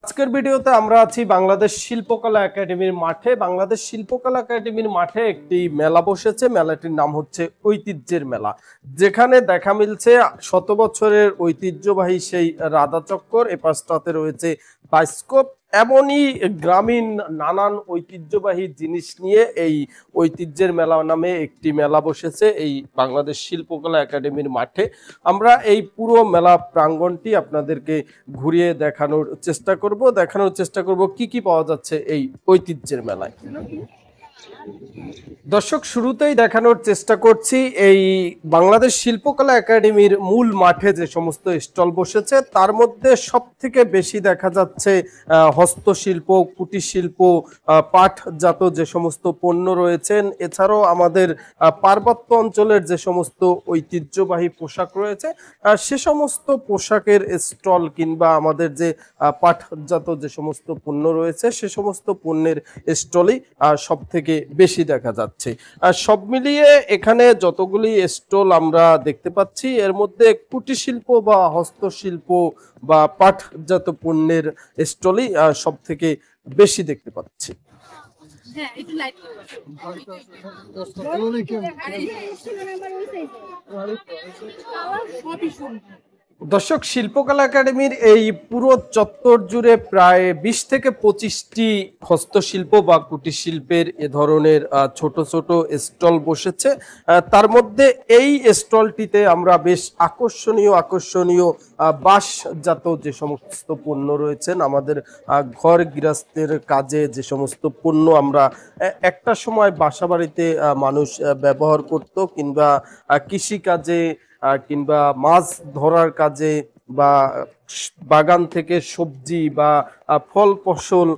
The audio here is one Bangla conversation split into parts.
আজকের ভিডিওতে আমরা আছি বাংলাদেশ শিল্পকলা একাডেমির মাঠে। বাংলাদেশ শিল্পকলা একাডেমির মাঠে একটি মেলা বসেছে। মেলাটির নাম হচ্ছে ঐতিহ্যের মেলা, যেখানে দেখা মিলছে শত বছরের ঐতিহ্যবাহী সেই রাধা চক্কর, এপাশটাতে রয়েছে বাস্কপ। এমনই গ্রামীণ নানান ঐতিহ্যবাহী জিনিস নিয়ে এই ঐতিহ্যের মেলা নামে একটি মেলা বসেছে এই বাংলাদেশ শিল্পকলা একাডেমির মাঠে। আমরা এই পুরো মেলা প্রাঙ্গণটি আপনাদেরকে ঘুরিয়ে দেখানোর চেষ্টা করব কি কি পাওয়া যাচ্ছে এই ঐতিহ্যের মেলায়। দর্শক, শুরুতেই দেখানোর চেষ্টা করছি এই বাংলাদেশ শিল্পকলা একাডেমির মূল মাঠে যে সমস্ত স্টল বসেছে তার মধ্যে সব থেকে বেশি দেখা যাচ্ছে হস্তশিল্প, কুটির শিল্প, পাটজাত যে সমস্ত পণ্য রয়েছেন। এছাড়াও আমাদের পার্বত্য অঞ্চলের যে সমস্ত ঐতিহ্যবাহী পোশাক রয়েছে সে সমস্ত পোশাকের স্টল কিংবা আমাদের যে পাটজাত যে সমস্ত পণ্য রয়েছে সে সমস্ত পণ্যের স্টলই সব থেকে বেশি দেখা যাচ্ছে। আর সব মিলিয়ে এখানে যতগুলি স্টল আমরা দেখতে পাচ্ছি এর মধ্যে কুটির শিল্প বা হস্তশিল্প বা পাটজাত পণ্যের স্টলই সব থেকে বেশি দেখতে পাচ্ছি। দর্শক, শিল্পকলা একাডেমির এই পুরো চত্বর জুড়ে প্রায় 20 থেকে 25টি হস্তশিল্প বা কুটির শিল্পের এ ধরনের ছোট ছোট স্টল বসেছে। তার মধ্যে এই স্টলটিতে আমরা বেশ আকর্ষণীয় বাঁশজাত যে সমস্ত পণ্য রয়েছেন, আমাদের ঘর গৃহস্থের কাজে যে সমস্ত পণ্য আমরা একটা সময় বাসা বাড়িতে মানুষ ব্যবহার করত, কিংবা কৃষিকাজে কিংবা মাছ ধরার কাজে বা বাগান থেকে সবজি বা ফল ফসল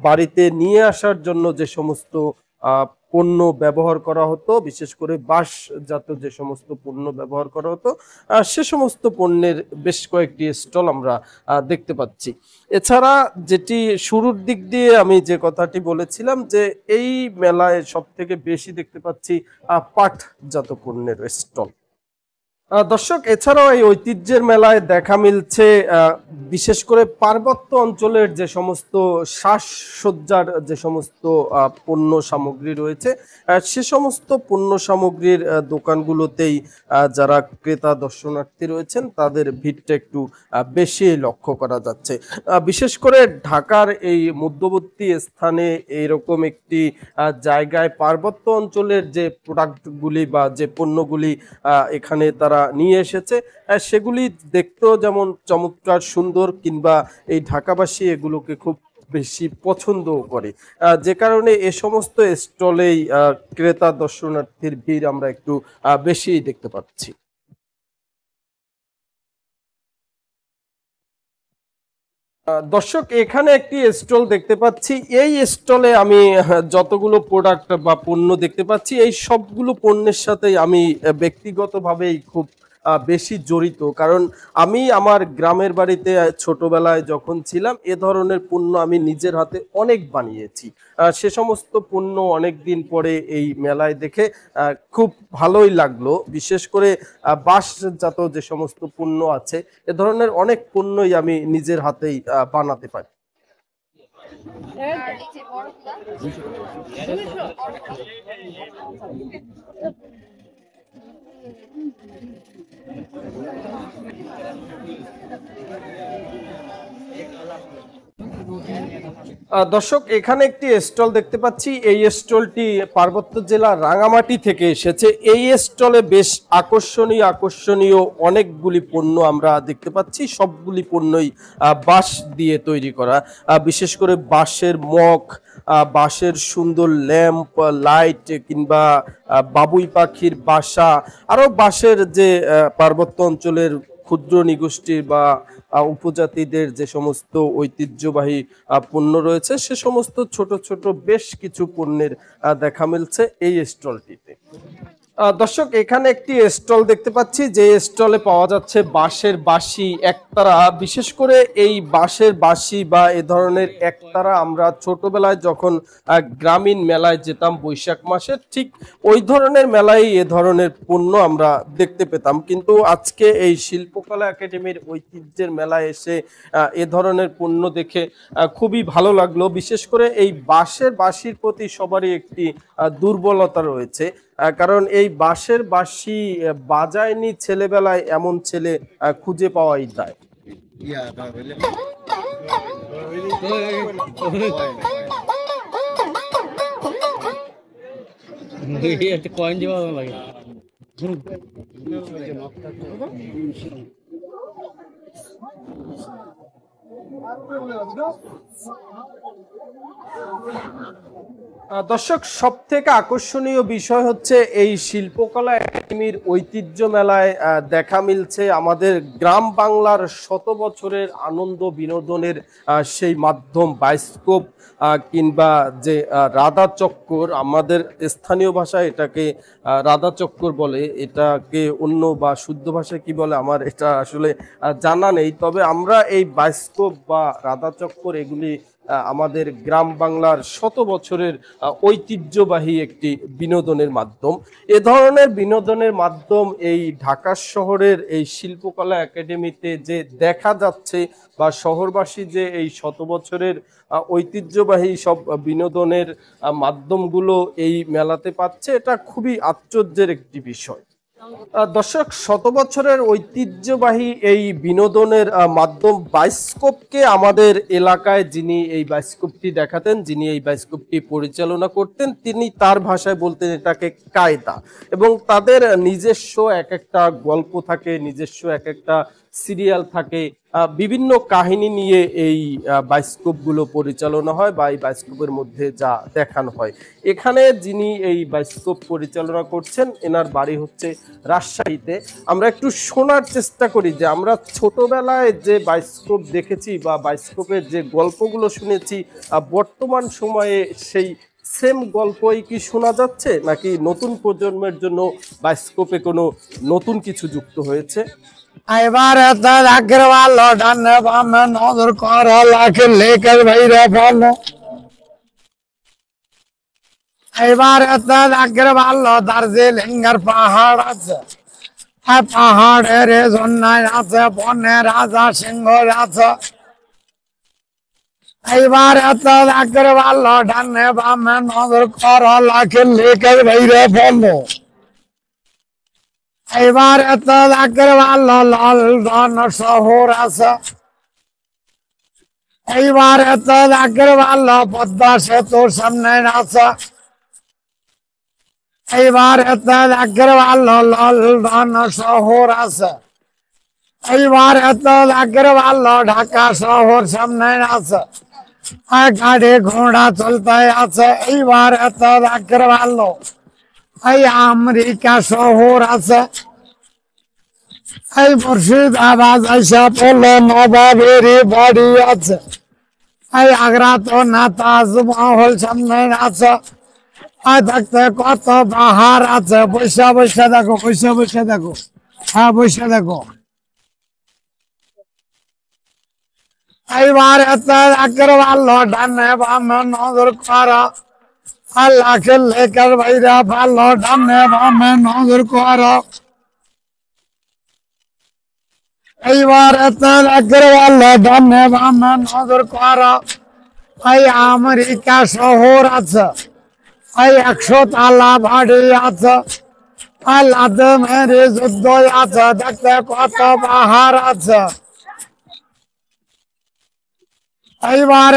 বাড়িতে নিয়ে আসার জন্য যে সমস্ত পণ্য ব্যবহার করা হতো, বিশেষ করে বাঁশজাত যে সমস্ত পণ্য ব্যবহার করা হতো সে সমস্ত পণ্যের বেশ কয়েকটি স্টল আমরা দেখতে পাচ্ছি। এছাড়া যেটি শুরুর দিক দিয়ে আমি যে কথাটি বলেছিলাম যে এই মেলায় সব থেকে বেশি দেখতে পাচ্ছি পাটজাত পণ্যের স্টল। দর্শক, এছাড়াও এই ঐতিহ্যের মেলায় দেখা মিলছে বিশেষ করে পার্বত্য অঞ্চলের যে সমস্ত সাজসজ্জার যে সমস্ত পণ্য সামগ্রী রয়েছে সে সমস্ত পণ্য সামগ্রীর দোকানগুলোতেই যারা ক্রেতা দর্শনার্থী রয়েছেন তাদের ভিড়টা একটু বেশি লক্ষ্য করা যাচ্ছে। বিশেষ করে ঢাকার এই মধ্যবর্তী স্থানে এইরকম একটি জায়গায় পার্বত্য অঞ্চলের যে প্রোডাক্টগুলি বা যে পণ্যগুলি এখানে তারা নিয়ে এসেছে সেগুলি দেখতেও যেমন চমৎকার সুন্দর, কিংবা এই ঢাকাবাসী এগুলোকে খুব বেশি পছন্দও করে, যে কারণে এ সমস্ত স্টলেই ক্রেতা দর্শনার্থীর ভিড় আমরা একটু বেশি দেখতে পাচ্ছি। দর্শক, এখানে একটি স্টল দেখতে পাচ্ছি। এই স্টলে আমি যতগুলো প্রোডাক্ট বা পণ্য দেখতে পাচ্ছি এই সবগুলো পণ্যের সাথে আমি ব্যক্তিগতভাবেই খুব বেশি জড়িত, কারণ আমি আমার গ্রামের বাড়িতে ছোটবেলায় যখন ছিলাম এ ধরনের পণ্য আমি নিজের হাতে অনেক বানিয়েছি। সে সমস্ত পণ্য অনেক দিন পরে এই মেলায় দেখে খুব ভালোই লাগলো। বিশেষ করে বাঁশজাত যে সমস্ত পণ্য আছে এ ধরনের অনেক পণ্যই আমি নিজের হাতেই বানাতে পারি। দর্শক, এখানে একটি স্টল দেখতে পাচ্ছি। এই স্টলটি পার্বত্য জেলা রাঙামাটি থেকে এসেছে। এই স্টলে বেশ আকর্ষণীয় অনেকগুলি পণ্য আমরা দেখতে পাচ্ছি। সবগুলি পণ্যই বাঁশ দিয়ে তৈরি করা, বিশেষ করে বাঁশের মগ, বাঁশের সুন্দর ল্যাম্প, লাইট, কিংবা বাবুই পাখির বাসা, আরো বাঁশের যে পার্বত্য অঞ্চলের ক্ষুদ্র নিগোষ্ঠীর বা উপজাতিদের যে সমস্ত ঐতিহ্যবাহী পণ্য রয়েছে সে সমস্ত ছোট ছোট বেশ কিছু পণ্যের দেখা মিলছে এই স্টলটিতে। দর্শক এখানে একটি স্টল দেখতে পাচ্ছি, যে স্টলে পাওয়া যাচ্ছে বাঁশের বাঁশি, একতারা। বিশেষ করে এই বাঁশের বাঁশি বা এ ধরনের একতারা আমরা ছোটবেলায় যখন গ্রামীণ মেলায় যেতাম বৈশাখ মাসে, ঠিক ওই ধরনের মেলায় এ ধরনের পণ্য আমরা দেখতে পেতাম। কিন্তু আজকে এই শিল্পকলা একাডেমির ঐতিহ্যের মেলায় এসে এ ধরনের পণ্য দেখে খুবই ভালো লাগলো। বিশেষ করে এই বাঁশের বাঁশির প্রতি সবারই একটি দুর্বলতা রয়েছে, কারণ এই বাঁশের বাঁশি বাজায়নি ছেলেবেলায় এমন ছেলে খুঁজে পাওয়াই যায়। কয়েন দেওয়া লাগে। দর্শক সব থেকে আকর্ষণীয় বিষয় হচ্ছে এই শিল্পকলা একাডেমির ঐতিহ্য মেলায় দেখা মিলছে আমাদের গ্রাম বাংলার শত বছরের আনন্দ বিনোদনের সেই মাধ্যম বায়োস্কোপ, কিংবা যে রাধা চক্কর, আমাদের স্থানীয় ভাষায় এটাকে রাধা চক্কর বলে, এটাকে অন্য বা শুদ্ধ ভাষায় কি বলে আমার এটা আসলে জানা নেই। তবে আমরা এই বায়োস্কোপ বা রাধা চক্কর এগুলি আমাদের গ্রাম বাংলার শত বছরের ঐতিহ্যবাহী একটি বিনোদনের মাধ্যম। এ ধরনের বিনোদনের মাধ্যম এই ঢাকা শহরের এই শিল্পকলা একাডেমিতে যে দেখা যাচ্ছে, বা শহরবাসী যে এই শত বছরের ঐতিহ্যবাহী সব বিনোদনের মাধ্যমগুলো এই মেলাতে পাচ্ছে, এটা খুবই আশ্চর্যের একটি বিষয়। দর্শক শত বছরের ঐতিহ্যবাহী এই বিনোদনের মাধ্যম বায়োস্কোপকে আমাদের এলাকায় যিনি এই বায়োস্কোপটি দেখাতেন, যিনি এই বায়োস্কোপটি পরিচালনা করতেন, তিনি তার ভাষায় বলতেন এটাকে কায়দা। এবং তাদের নিজস্ব এক একটা গল্প থাকে, নিজস্ব এক একটা সিরিয়াল থাকে, বিভিন্ন কাহিনী নিয়ে এই বায়োস্কোপগুলো পরিচালনা হয় বা এই বায়োস্কোপের মধ্যে যা দেখানো হয়। এখানে যিনি এই বায়োস্কোপ পরিচালনা করছেন, এনার বাড়ি হচ্ছে রাজশাহীতে। আমরা একটু শোনার চেষ্টা করি যে আমরা ছোটবেলায় যে বায়োস্কোপ দেখেছি বা বায়োস্কোপের যে গল্পগুলো শুনেছি, বর্তমান সময়ে সেই সেম গল্পই কি শোনা যাচ্ছে, নাকি নতুন প্রজন্মের জন্য বায়োস্কোপে কোনো নতুন কিছু যুক্ত হয়েছে। এবার আগের ভালো ডানে বামে নজর করা লাগে লেকের বাইরে ভালো। এবার আগের ভালো দার্জিলিংয়ের পাহাড় আছে, পাহাড়ের জন্যায় আছে, বনে রাজা সিংহ আছে। এইবার আগের ভালো ডানে বামে নজর করা লাগে লেকের বাইরে ভালো। এবার আগের ভালো লন্ডন শহর আছে। এইবার আগের ভালো পদ্মা সেতুর সামনে আছে। এইবার আগের ভালো লন্ডন শহর আছে। এইবার আগের ভালো ঢাকা শহর সামনে আছে, গাড়ি ঘোড়া চলতে আছে। এইবার আগের ভালো এই আমেরিকা শহর আছে। এই মুর্শিদাবাদ আইসা পড়লো নবাবের বাড়ি আছে। এই আগ্রা তো না তাজমহল সামনে আছে। দেখতে কত পাহাড় আছে, বৈশা বৈশা দেখো, বৈশা বৈশা দেখো, হ্যাঁ বৈশা দেখো। এইবার আগের ভালো ডানে বামে নজর করা আল্লাহকে লেকের বাইরে ভালো, ডানে বামে নজর করা। এইবার আগের ভালো ডানে বামে নজর করা এই আমেরিকা শহর আছে। এই 100 তালা বাড়ি আছে। লাদেনের যুদ্ধ আছে, দেখতে কত পাহাড় আছে। এইবার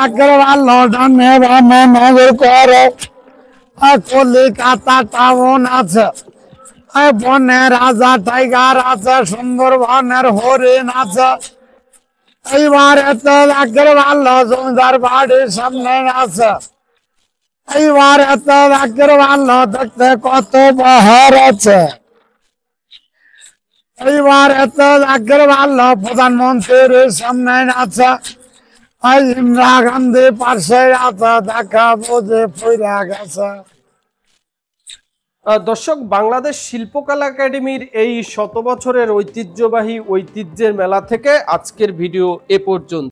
আগের ভালো ডানে বামে নজর করো কলিকাতা টাউন আছে। বনে রাজা টাইগার আছে, সুন্দরবনের হরিণ আছে। এইবার আগের ভালো জমিদার বাড়ির সামনে আছে। এইবার আগের ভালো দেখতে কত পাহাড় আছে। এইবার আগের ভালো প্রধানমন্ত্রীর সামনে আছে। ইন্দিরা গান্ধী পাশে আছে, দেখা বুঝে ফিরে গেছে। দর্শক, বাংলাদেশ শিল্পকলা একাডেমির এই 100 বছরের ঐতিহ্যবাহী ঐতিহ্যের মেলা থেকে আজকের ভিডিও এ পর্যন্ত।